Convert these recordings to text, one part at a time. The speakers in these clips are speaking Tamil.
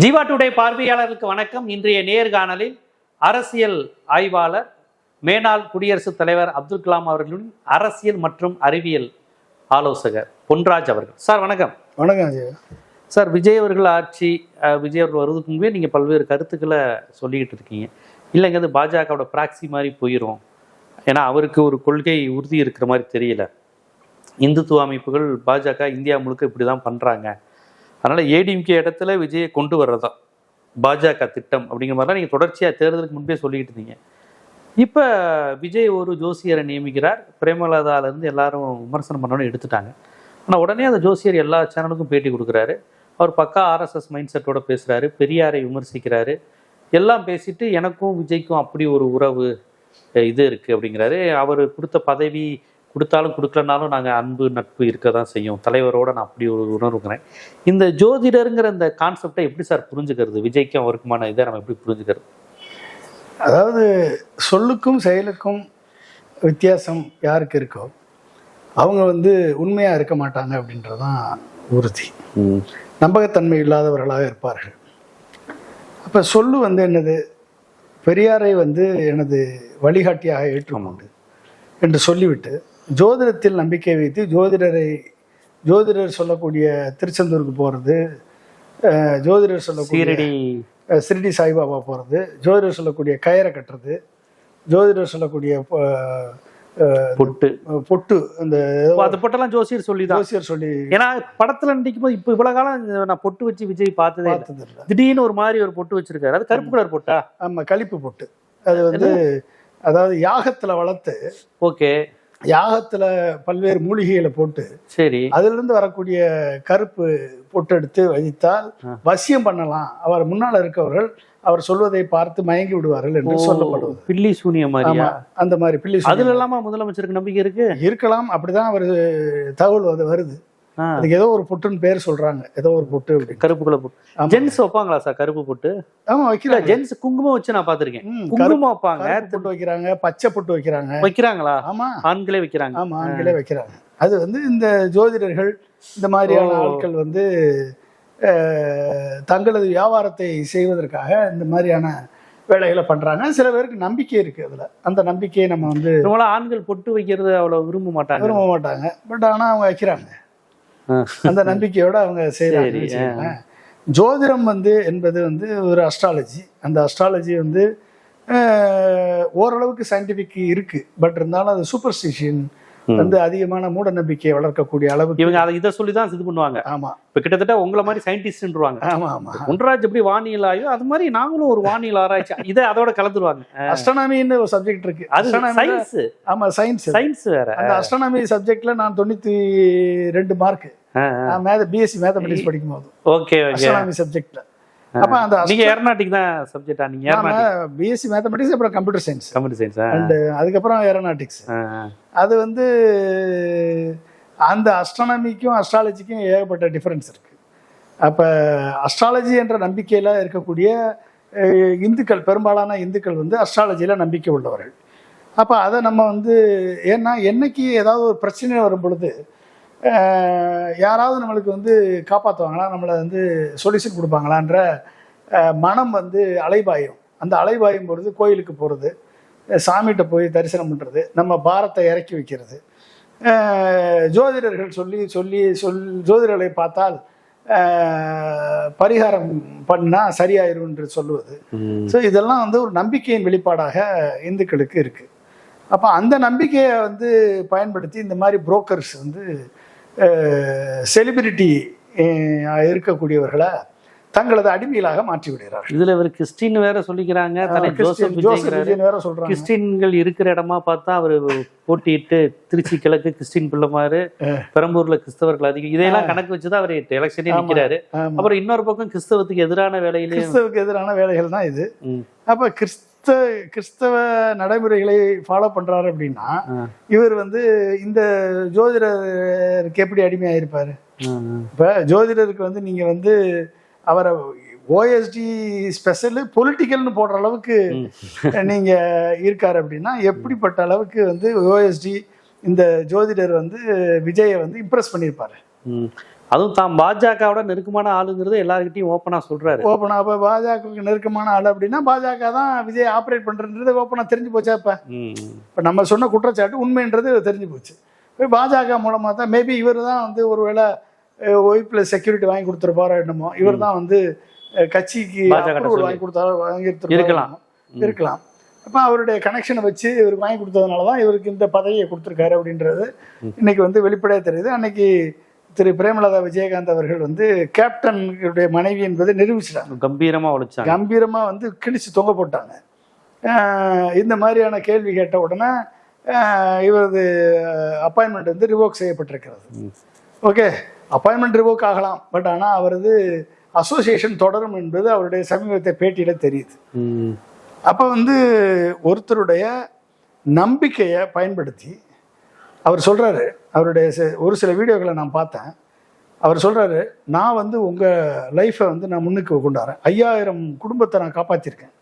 ஜீவா டுடே பார்வையாளர்களுக்கு வணக்கம். இன்றைய நேர்காணலில் அரசியல் ஆய்வாளர் மேனாள் குடியரசுத் தலைவர் அப்துல் கலாம் அவர்களின் அரசியல் மற்றும் அறிவியல் ஆலோசகர் பொன்ராஜ் அவர்கள். சார் வணக்கம். வணக்கம் சார். விஜய் அவர்கள் ஆட்சி, விஜய் அவர்கள் வருவதுக்கு முன்பே நீங்கள் பல்வேறு கருத்துக்களை சொல்லிக்கிட்டு இருக்கீங்க. இல்லைங்க, அது பாஜகவோட ப்ராக்சி மாதிரி போயிடும், ஏன்னா அவருக்கு ஒரு கொள்கை உறுதி இருக்கிற மாதிரி தெரியல. இந்துத்துவ அமைப்புகள் பாஜக இந்தியா முழுக்க இப்படி தான் பண்ணுறாங்க, அதனால் ஏடிஎம்கே இடத்துல விஜயை கொண்டு வர்றதா பாஜக திட்டம் அப்படிங்கிற மாதிரி தான் நீங்கள் தொடர்ச்சியாக தேர்தலுக்கு முன்பே சொல்லிக்கிட்டு இருந்தீங்க. இப்போ விஜய் ஒரு ஜோசியரை நியமிக்கிறார். பிரேமலதாலேருந்து எல்லாரும் விமர்சனம் பண்ணணும்னு எடுத்துட்டாங்க. ஆனால் உடனே அந்த ஜோசியர் எல்லா சேனலுக்கும் பேட்டி கொடுக்குறாரு. அவர் பக்கா ஆர்எஸ்எஸ் மைண்ட் செட்டோட பேசுகிறாரு, பெரியாரை விமர்சிக்கிறாரு. எல்லாம் பேசிட்டு எனக்கும் விஜய்க்கும் அப்படி ஒரு உறவு இது இருக்குது அப்படிங்கிறாரு. அவர் கொடுத்த பதவி கொடுத்தாலும் கொடுக்கலனாலும் நாங்கள் அன்பு நட்பு இருக்க தான் செய்யும், தலைவரோட நான் அப்படி ஒரு உணர்வுக்கிறேன். இந்த ஜோதிடருங்கிற இந்த கான்செப்டை எப்படி சார் புரிஞ்சுக்கிறது? விஜய்க்கும் அவருக்குமான இதை நம்ம எப்படி புரிஞ்சுக்கிறது? அதாவது சொல்லுக்கும் செயலுக்கும் வித்தியாசம் யாருக்கு இருக்கோ அவங்க உண்மையாக இருக்க மாட்டாங்க அப்படின்றதான் உறுதி. நம்பகத்தன்மை இல்லாதவர்களாக இருப்பார்கள். அப்போ சொல்லு என்னது, பெரியாரை எனது வழிகாட்டியாக ஏற்றுக்கொண்டு என்று சொல்லிவிட்டு ஜோதிடத்தில் நம்பிக்கை வைத்து ஜோதிடர் சொல்லக்கூடிய திருச்செந்தூருக்கு போகிறது, ஜோதிடர் சொல்லக்கூடிய சிரிடி சாய்பாபா போகிறது, ஜோதிடர் சொல்லக்கூடிய கயிறை கட்டுறது, ஜோதிடர் சொல்லக்கூடிய பொட்டு அந்த பொட்டெல்லாம் ஜோசியர் சொல்லி, ஏன்னா படத்துல நடிக்கும் போது இப்போ இவ்வளவு காலம் நான் பொட்டு வச்சு விஜய் பார்த்ததே இல்லை. திடீர்னு ஒரு மாதிரி ஒரு பொட்டு வச்சிருக்காரு. அது கருப்பு கலர் பொட்டா? ஆமா, களிப்பு பொட்டு. அது அதாவது யாகத்துல வளர்த்து, ஓகே, யாகத்துல பல்வேறு மூலிகைகளை போட்டு, சரி, அதுல இருந்து வரக்கூடிய கருப்பு பொட்டு எடுத்து வைத்தால் வசியம் பண்ணலாம், அவர் முன்னால் இருக்கவர்கள் அவர் சொல்வதை பார்த்து மயங்கி விடுவார்கள் என்று சொல்லப்படுவது. பில்லி சூனிய மாதிரியா? அந்த மாதிரி பில்லி. அதுல இல்லாம முதலமைச்சருக்கு நம்பிக்கை இருக்கலாம். அப்படிதான் அவர் தகவல் வருது. அதுக்கு ஏதோ ஒரு பொட்டுன்னு பேர் சொல்றாங்க, ஏதோ ஒரு பொட்டு, கருப்பு கலர் பொட்டு. ஜென்ஸ் வைப்பாங்களா சார் கருப்பு பொட்டு? ஆமா, வைக்கிறாங்க. ஜென்ஸ் குங்குமம் வச்சு நான் பாத்திருக்கேன். குங்குமம் வைப்பாங்க, பொட்டு வைக்கிறாங்க, பச்சை பொட்டு வைக்கிறாங்களா? ஆமா, ஆண்களே வைக்கிறாங்க. ஆமா, ஆண்களே வைக்கிறாங்க. அது இந்த ஜோதிடர்கள் இந்த மாதிரியான ஆட்கள் தங்களது வியாபாரத்தை செய்வதற்காக இந்த மாதிரியான வேலைகளை பண்றாங்க. சில பேருக்கு நம்பிக்கை இருக்கு அதுல. அந்த நம்பிக்கையை நம்ம ஆண்கள் பொட்டு வைக்கிறது அவ்வளவு விரும்ப மாட்டாங்க. பட் ஆனா அவங்க வைக்கிறாங்க. அந்த நம்பிக்கையோட அவங்க செய்யறாங்க. ஜோதிடம் என்பது ஒரு அஸ்ட்ராலஜி. அந்த அஸ்ட்ராலஜி ஓரளவுக்கு சயின்டிபிக் இருக்கு. பட் இருந்தாலும் அது சூப்பர்ஸ்டிஷன் அதிகமான மூட நம்பிக்கையை வளர்க்கக்கூடிய அளவுக்கு இவங்க அதை இதை சொல்லிதான் இது பண்ணுவாங்க. ஆமா, இப்ப கிட்டத்தட்ட உங்களை மாதிரி சயின்டிஸ்ட்ன்றாங்க. ஆமா ஆமா, பொன்ராஜ் எப்படி வானியல் ஆயோ அது மாதிரி நாங்களும் ஒரு வானியல் ஆராய்ச்சி இதை அதோட கலந்துருவாங்க. அஸ்ட்ரானமின்னு ஒரு சப்ஜெக்ட் இருக்கு. அது சயின்ஸ். ஆமா, சயின்ஸ் வேற. அந்த அஸ்ட்ரானமி சப்ஜெக்ட்ல நான் 92 மார்க் பிஎஸ்சி மேத்தமெட்டிக்ஸ் படிக்கும் போது. ஓகே, அஸ்ட்ரானமி சப்ஜெக்ட்ல. அப்ப அந்த நீங்க ஏரோநாட்டிக் தான் சப்ஜெக்ட்டா? நீங்க பிஎஸ்சி மேத்தமெட்டிக்ஸ், அப்புறம் கம்ப்யூட்டர் சயின்ஸ் அண்ட் அதுக்கப்புறம் ஏரோநாட்டிக்ஸ். அது அந்த அஸ்ட்ரானமிக்கும் அஸ்ட்ராலஜிக்கும் ஏகப்பட்ட டிஃபரன்ஸ் இருக்கு. அப்ப அஸ்ட்ராலஜி என்ற நம்பிக்கையில இருக்கக்கூடிய இந்துக்கள், பெரும்பாலான இந்துக்கள் அஸ்ட்ராலஜியில நம்பிக்கை உள்ளவர்கள். அப்ப அதை நம்ம ஏன்னா என்னைக்கு ஏதாவது ஒரு பிரச்சனை வரும் பொழுது யாராவது நம்மளுக்கு காப்பாற்றுவாங்களா, நம்மளை சொல்யூஷன் கொடுப்பாங்களான்ற மனம் அலைபாயும். அந்த அலைபாயும் பொழுது கோயிலுக்கு போகிறது, சாமிகிட்ட போய் தரிசனம் பண்ணுறது, நம்ம பாரத்தை இறக்கி வைக்கிறது, ஜோதிடர்கள் ஜோதிடர்களை பார்த்தால் பரிகாரம் பண்ணால் சரியாயிரும் என்று சொல்லுவது. ஸோ இதெல்லாம் ஒரு நம்பிக்கையின் வெளிப்பாடாக இந்துக்களுக்கு இருக்குது. அப்போ அந்த நம்பிக்கையை பயன்படுத்தி இந்த மாதிரி புரோக்கர்ஸ் செலிபிரிட்டி இருக்கக்கூடியவர்களை தங்களது அடிமைகளாக மாற்றி விடுகிறார். இதுல இவர் கிறிஸ்டின் வேற சொல்லிக்கிறாங்க, கிறிஸ்டின்கள் இருக்கிற இடமா பார்த்தா அவரு போட்டியிட்டு திருச்சி கிழக்கு கிறிஸ்டின் பிள்ளைமாரு, பெரம்பூர்ல கிறிஸ்தவர்கள் அதிகம், இதையெல்லாம் கணக்கு வச்சுதான் அவர் எலெக்ஷனே நிற்கிறாரு. அப்புறம் இன்னொரு பக்கம் கிறிஸ்தவத்துக்கு எதிரான வேலைகள் தான் இது. அப்ப கிறிஸ்தவ நடைமுறைகளை ஃபாலோ பண்றாரு அப்படின்னா இவர் இந்த ஜோதிடருக்கு எப்படி அடிமையாயிருப்பாரு? இப்ப ஜோதிடருக்கு நீங்க அவரை ஓஎஸ்டி ஸ்பெஷல் பொலிட்டிக்கல்னு போடுற அளவுக்கு நீங்க இருக்காரு அப்படின்னா எப்படிப்பட்ட அளவுக்கு ஓஎஸ்டி இந்த ஜோதிடர் விஜயை இம்ப்ரெஸ் பண்ணியிருப்பாரு. அதுவும் தான் பாஜகவோட நெருக்கமான ஆளுங்கிறது எல்லாருக்கிட்டையும் ஓப்பனா சொல்றாரு. ஓப்பனா அப்போ பாஜகவுக்கு நெருக்கமான ஆள் அப்படின்னா பாஜக தான் விஜய் ஆப்ரேட் பண்ணுறது ஓப்பனாக தெரிஞ்சு போச்சா? இப்போ நம்ம சொன்ன குற்றச்சாட்டு உண்மைன்றது தெரிஞ்சு போச்சு. இப்போ பாஜக மூலமாக தான் மேபி இவர் தான் வந்து ஒருவேளை ஒய்பில் செக்யூரிட்டி வாங்கி கொடுத்துருப்பாரோ என்னமோ, இவர் தான் வந்து கட்சிக்கு வாங்கி கொடுத்தாரோ இருக்கலாம். அப்போ அவருடைய கனெக்ஷனை வச்சு இவருக்கு வாங்கி கொடுத்ததுனால தான் இவருக்கு இந்த பதவியை கொடுத்துருக்காரு அப்படின்றது இன்னைக்கு வந்து வெளிப்படையாக தெரியுது. அன்னைக்கு திரு பிரேமலதா விஜயகாந்த் அவர்கள் வந்து கேப்டனுடைய மனைவி என்பதை நிரூபிச்சிட்டாங்க. கம்பீரமாக வந்து கிழிச்சு தொங்க போட்டாங்க. இந்த மாதிரியான கேள்வி கேட்ட உடனே இவரது அப்பாயின்மெண்ட் வந்து ரிவோக் செய்யப்பட்டிருக்கிறது. ஓகே, அப்பாயின்மெண்ட் ரிவோக் ஆகலாம், பட் ஆனால் அவரது அசோசியேஷன் தொடரும் என்பது அவருடைய சமீபத்தை பேட்டியில தெரியுது. அப்போ வந்து ஒருத்தருடைய நம்பிக்கையை பயன்படுத்தி அவர் சொல்கிறாரு, அவருடைய ஒரு சில வீடியோக்களை நான் பார்த்தேன். அவர் சொல்கிறாரு, நான் வந்து உங்கள் லைஃப்பை வந்து நான் முன்னுக்கு கொண்டாடுறேன். 5000 குடும்பத்தை நான் காப்பாற்றிருக்கேன்,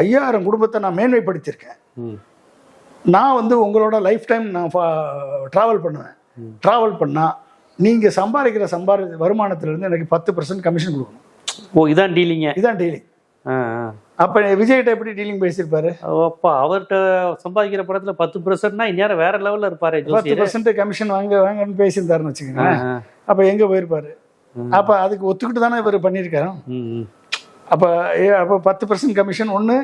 5000 குடும்பத்தை நான் மேன்மைப்படுத்தியிருக்கேன். நான் வந்து உங்களோட லைஃப் டைம் நான் ட்ராவல் பண்ணுவேன். ட்ராவல் பண்ணால் நீங்கள் சம்பாதிக்கிற வருமானத்திலேருந்து எனக்கு 10% கமிஷன் கொடுக்கணும். ஓ, இதான் டீலிங்க? இதான் டீலிங். அப்ப விஜய்கிட்ட எப்படி டீலிங் பேசியிருப்பாரு? அப்பா அவர்கிட்ட சம்பாதிக்கிற படத்துல 10%னா இந்நேரம் வேற லெவல்ல இருப்பாரு. 10% கமிஷன் வாங்கன்னு பேசியிருந்தாருன்னு வச்சுக்கோங்க. அப்ப எங்க போயிருப்பாரு? அப்ப அதுக்கு ஒத்துக்கிட்டு தானே இவர் பண்ணியிருக்காரு. அப்ப 10% கமிஷன் ஒண்ணு,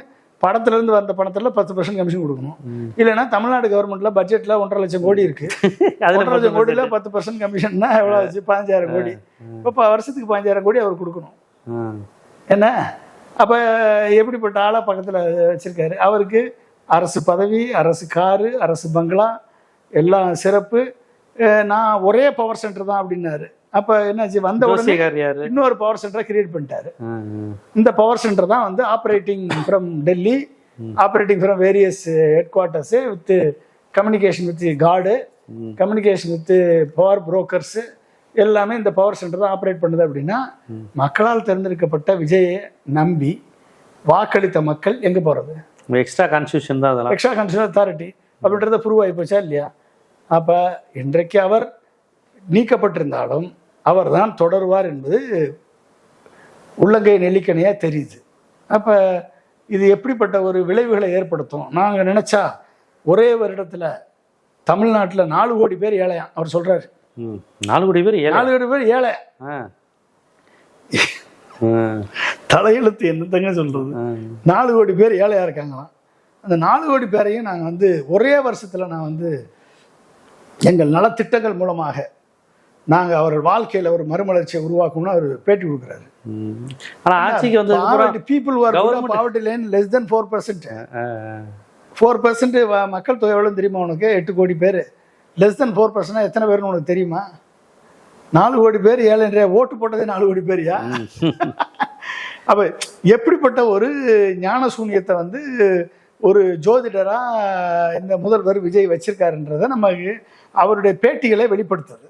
படத்துல இருந்து வந்த பணத்துல 10% கமிஷன் கொடுக்கணும். இல்லைன்னா தமிழ்நாடு கவர்மெண்ட்ல பட்ஜெட்ல 1.5 லட்சம் கோடி இருக்கு. 1.5 லட்சம் கோடியில 10% கமிஷன்னா எவ்வளவு ஆச்சு? 15,000 கோடி. இப்ப வருஷத்துக்கு 15,000 கோடி அவர் கொடுக்கணும். என்ன அப்போ எப்படிப்பட்ட ஆளாக பக்கத்தில் வச்சுருக்காரு? அவருக்கு அரசு பதவி, அரசு காரு, அரசு பங்களா எல்லாம் சிறப்பு. நான் ஒரே பவர் சென்டர் தான் அப்படின்னாரு. அப்போ என்னாச்சு? வந்த உடனே இன்னொரு பவர் சென்டரை கிரியேட் பண்ணிட்டாரு. இந்த பவர் சென்டர் தான் வந்து operating from Delhi, operating from various head quarters, with communication with card, communication with power brokers, எல்லாமே இந்த பவர் சென்டர் தான் ஆப்ரேட் பண்ணுது. அப்படின்னா மக்களால் தேர்ந்தெடுக்கப்பட்ட விஜயை நம்பி வாக்களித்த மக்கள் எங்க போறது? எக்ஸ்ட்ரா கான்ஸ்டியூஷன் தான், அதெல்லாம் எக்ஸ்ட்ரா கான்ஸ்டியூஷன் அத்தாரிட்டி அப்படின்றத ப்ரூவ் ஆகி போச்சா இல்லையா? அப்ப இன்றைக்கு அவர் நீக்கப்பட்டிருந்தாலும் அவர் தான் தொடருவார் என்பது உள்ளங்கை நெல்லிக்கணையா தெரியுது. அப்ப இது எப்படிப்பட்ட ஒரு விளைவுகளை ஏற்படுத்தும்? நாங்க நினைச்சா ஒரே வருடத்துல தமிழ்நாட்டில் 4 கோடி பேர் ஏழையா அவர் சொல்றாரு. 4 கோடி பேர் ஏழை. தலையெழுத்து என்னத்தங்க சொல்றது? 4 கோடி பேர் ஏழையா இருக்காங்களாம். அந்த 4 கோடி பேரையும் நாங்கள் வந்து ஒரே வருஷத்துல நான் வந்து எங்கள் நலத்திட்டங்கள் மூலமாக நாங்கள் அவர்கள் வாழ்க்கையில் ஒரு மறுமலர்ச்சியை உருவாக்கணும்னு அவர் பேட்டி கொடுக்குறாரு. ஆனால் ஆட்சிக்கு வந்து people poverty line less than 4%. 4% மக்கள் தொகை எவ்வளோ தெரியுமா உனக்கு? 8 கோடி பேர். லெஸ் தென் 4% எத்தனை பேர்னு உனக்கு தெரியுமா? 4 கோடி பேர் ஏழை. ஓட்டு போட்டதே 4 கோடி பேரியா? அப்ப எப்படிப்பட்ட ஒரு ஞான சூன்யத்தை வந்து ஒரு ஜோதிடரா இந்த முதல்வர் விஜய் வச்சிருக்காருன்றத நமக்கு அவருடைய பேட்டிகளை வெளிப்படுத்துது.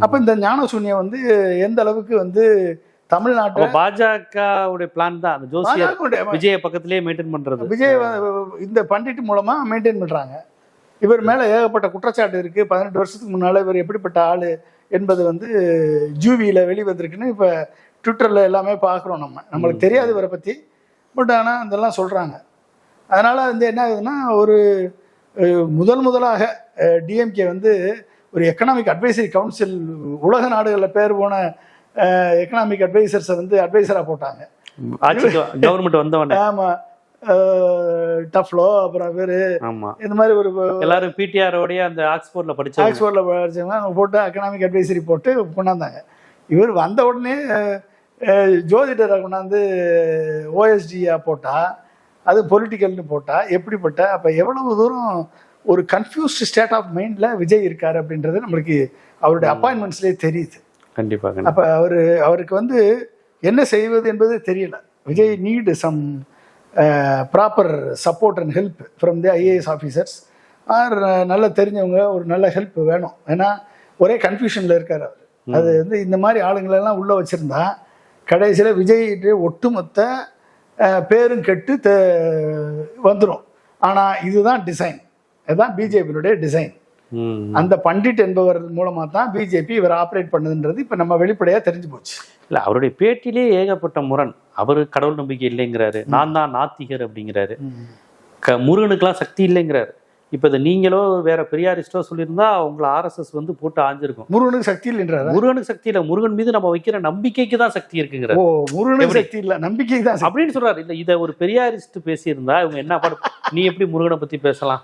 அப்ப இந்த ஞான சூன்யம் வந்து எந்த அளவுக்கு வந்து தமிழ்நாட்டில் பாஜகவுடைய பிளான் தான் அந்த ஜோசியர் விஜய் பக்கத்திலேயே மெயின்டைன் பண்றது. விஜய் இந்த பண்டிட் மூலமா மெயின்டைன் பண்றாங்க. இவர் மேல ஏகப்பட்ட குற்றச்சாட்டு இருக்கு. 18 வருஷத்துக்கு முன்னால இவர் எப்படிப்பட்ட ஆளு என்பது வந்து ஜூவியில வெளிவந்திருக்குன்னு இப்ப ட்விட்டர்ல எல்லாமே பார்க்குறோம். நம்மளுக்கு தெரியாது இவரை பத்தி, பட் ஆனால் அதெல்லாம் சொல்றாங்க. அதனால வந்து என்ன ஆகுதுன்னா, ஒரு முதலாக டிஎம்கே வந்து ஒரு எக்கனாமிக் அட்வைசரி கவுன்சில், உலக நாடுகளில் பேர் போன எக்கனாமிக் அட்வைசர்ஸை வந்து அட்வைசராக போட்டாங்க. கவர்மெண்ட் வந்தவொடனே. ஆமாம், டஃப்லோ அப்புறம் பேர் இந்த மாதிரி ஒரு எல்லாரும் பிடிஆரோடைய அந்த ஆக்ஸ்போர்டில் படித்தவங்க அவங்க போட்டு எக்கனாமிக் அட்வைசரி போட்டு கொண்டாந்தாங்க. இவர் வந்த உடனே ஜோதிடரை கொண்டாந்து ஓஎஸ்டியா போட்டால், அது பொலிட்டிக்கல்னு போட்டால் எப்படிப்பட்ட, அப்போ எவ்வளவு தூரம் ஒரு கன்ஃபியூஸ்ட் ஸ்டேட் ஆஃப் மைண்டில் விஜய் இருக்கார் அப்படின்றது நம்மளுக்கு அவருடைய அப்பாயின்மெண்ட்ஸ்லேயே தெரியுது. கண்டிப்பாக. அப்போ அவருக்கு வந்து என்ன செய்வது என்பது தெரியல. Vijay need some proper support and help from the IAS officers are நல்ல தெரிஞ்சவங்க, ஒரு நல்ல ஹெல்ப் வேணும். ஏன்னா ஒரே கன்ஃபியூஷனில் இருக்கார் அவர். அது வந்து இந்த மாதிரி ஆளுங்களெல்லாம் உள்ளே வச்சுருந்தா கடைசியில் விஜய் ஒட்டுமொத்த பேரும் கெட்டு வந்துடும். ஆனால் இதுதான் டிசைன், இதுதான் பிஜேபியினுடைய டிசைன். அந்த பண்டிட் என்பவர் மூலமா தான் பிஜேபி இவர் ஆப்ரேட் பண்ணுதுன்றது இப்ப நம்ம வெளிப்படையா தெரிஞ்சு போச்சு. இல்ல அவருடைய பேட்டிலே ஏகப்பட்ட முரண். அவரு கடவுள் நம்பிக்கை இல்லைங்கிறாரு, நான் தான் நாத்திகர் அப்படிங்கிறாரு, முருகனுக்கெல்லாம் சக்தி இல்லைங்கிறாரு. இப்ப இதை நீங்களோ வேற பெரியாரிஸ்டோ சொல்லியிருந்தா உங்களை RSS வந்து போட்டு ஆஞ்சிருக்கும். முருகனுக்கு சக்தி இல்லைன்றாரு. முருகனுக்கு சக்தி இல்ல, முருகன் மீது நம்ம வைக்கிற நம்பிக்கைக்கு தான் சக்தி இருக்குங்கிறாரு. முருகனுக்கு சக்தி இல்ல, நம்பிக்கைக்கு தான் அப்படின்னு சொல்றாரு. இல்ல இதை ஒரு பெரியாரிஸ்ட் பேசியிருந்தா இவங்க என்ன பாடு, நீ எப்படி முருகனை பத்தி பேசலாம்?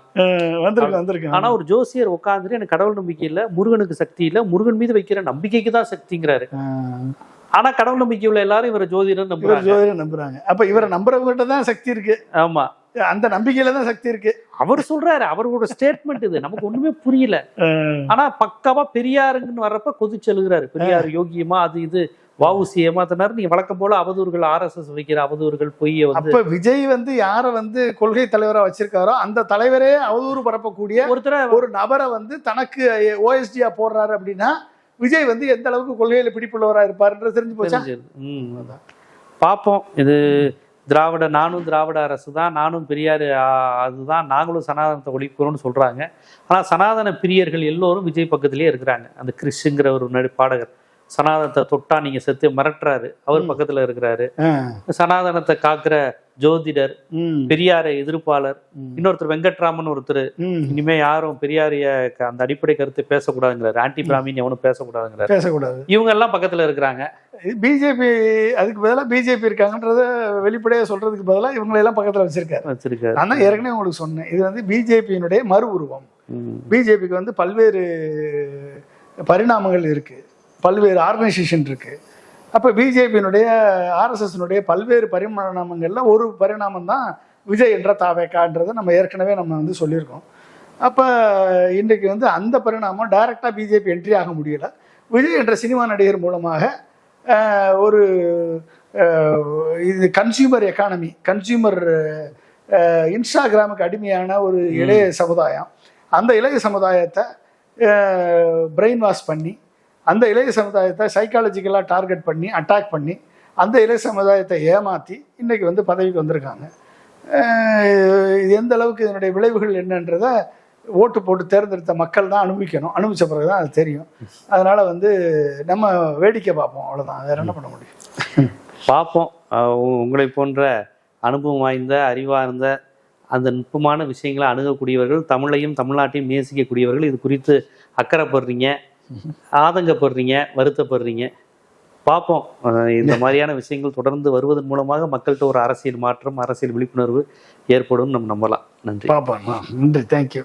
வந்திருக்கு. ஆனா ஒரு ஜோசியர் உட்காந்துட்டு எனக்கு கடவுள் நம்பிக்கை இல்ல, முருகனுக்கு சக்தி இல்ல, முருகன் மீது வைக்கிற நம்பிக்கைக்கு தான் சக்திங்கிறாரு. ஆனா கடவுள் நம்பிக்கை உள்ள எல்லாரும் இவரை ஜோதிடர் நம்புறாங்க. அப்ப இவரை நம்புறவங்ககிட்ட தான் சக்தி இருக்கு. ஆமா, அந்த நம்பிக்கையில தான் சக்தி இருக்கு. அவர் சொல்றாரு, அவரோட ஸ்டேட்மெண்ட் இது, நமக்கு ஒண்ணுமே புரியல. ஆனா பக்காவா பெரியாருங்கன்னு வர்றப்ப கொதிச்சு எழுதுறாரு. பெரியார் யோகியமா அது இது வஉசி ஏமாத்தினாரு. நீங்க வழக்கம் போல அவதூறுகள், RSS வைக்கிற அவதூறுகள், பொய்ய வந்து. அப்ப விஜய் வந்து யார வந்து கொள்கை தலைவரா வச்சிருக்காரோ அந்த தலைவரே அவதூறு பரப்பக்கூடிய ஒரு நபரை வந்து தனக்கு OSD போடுறாரு அப்படின்னா விஜய் வந்து எந்த அளவுக்கு கொள்கையில பிடிப்புள்ளவரா இருப்பாருன்றது தெரிஞ்சு போச்சா? பாப்போம். இது நானும் திராவிட அரசு தான், நானும் பெரியார் அதுதான், நாங்களும் சனாதனத்தை ஒழிக்கிறோம்னு சொல்றாங்க. ஆனா சனாதன பிரியர்கள் எல்லோரும் விஜய் பக்கத்திலேயே இருக்கிறாங்க. அந்த கிறிஸ்ங்கிற ஒரு பாடகர் சனாதனத்தை தொட்டா நீங்க செத்து மிரட்டுறாரு, அவர் பக்கத்துல இருக்கிறாரு. சனாதனத்தை காக்குற ஜோதிடர், பெரியாரை எதிர்ப்பாளர் இன்னொருத்தர் வெங்கட்ராமன் ஒருத்தர், இனிமே யாரும் பெரியாரிய அந்த அடிப்படை கருத்தை பேசக்கூடாதுங்கிறாரு. ஆன்டி பிராமின் எவனும் பேசக்கூடாது. இவங்க எல்லாம் பக்கத்துல இருக்கிறாங்க. பிஜேபி அதுக்கு பதிலாக பிஜேபி இருக்காங்கன்றத வெளிப்படையா சொல்றதுக்கு பதிலாக இவங்களை எல்லாம் பக்கத்துல வச்சிருக்காரு. ஆனா ஏற்கனவே உங்களுக்கு சொன்னேன், இது வந்து பிஜேபியினுடைய மறு உருவம். பிஜேபிக்கு வந்து பல்வேறு பரிணாமங்கள் இருக்கு, பல்வேறு ஆர்கனைசேஷன் இருக்கு. அப்போ பிஜேபியினுடைய RSSனுடைய பல்வேறு பரிணாமங்களில் ஒரு பரிணாமம் தான் விஜய் என்ற தாவேக்கான்றதை நம்ம ஏற்கனவே வந்து சொல்லியிருக்கோம். அப்போ இன்றைக்கு வந்து அந்த பரிணாமம் டைரெக்டாக பிஜேபி என்ட்ரி ஆக முடியல. விஜய் என்ற சினிமா நடிகர் மூலமாக ஒரு இது கன்சியூமர் எக்கானமி, கன்சியூமர் இன்ஸ்டாகிராமுக்கு அடிமையான ஒரு இளைய சமுதாயம், அந்த இளைய சமுதாயத்தை பிரெயின் வாஷ் பண்ணி, அந்த இளைய சமுதாயத்தை சைக்காலஜிக்கலாக டார்கெட் பண்ணி அட்டாக் பண்ணி அந்த இளைய சமுதாயத்தை ஏமாற்றி இன்றைக்கி வந்து பதவிக்கு வந்திருக்காங்க. இது எந்த அளவுக்கு இதனுடைய விளைவுகள் என்னன்றதை ஓட்டு போட்டு தேர்ந்தெடுத்த மக்கள் தான் அனுபவிக்கணும். அனுபவித்த பிறகு தான் அது தெரியும். அதனால் வந்து நம்ம வேடிக்கை பார்ப்போம், அவ்வளோதான், வேறு என்ன பண்ண முடியும்? பார்ப்போம். உங்களை போன்ற அனுபவம் வாய்ந்த அறிவார்ந்த அந்த நுட்பமான விஷயங்களை அணுகக்கூடியவர்கள், தமிழையும் தமிழ்நாட்டையும் நேசிக்கக்கூடியவர்கள், இது குறித்து அக்கறைப்படுறீங்க, ஆதங்கப்படுறீங்க, வருத்தப்படுறீங்க. பார்ப்போம். இந்த மாதிரியான விஷயங்கள் தொடர்ந்து வருவதன் மூலமாக மக்கள்கிட்ட ஒரு அரசியல் மாற்றம், அரசியல் விழிப்புணர்வு ஏற்படும் நம்ம நம்பலாம். நன்றி. பார்ப்போம். நன்றி. தேங்க்யூ.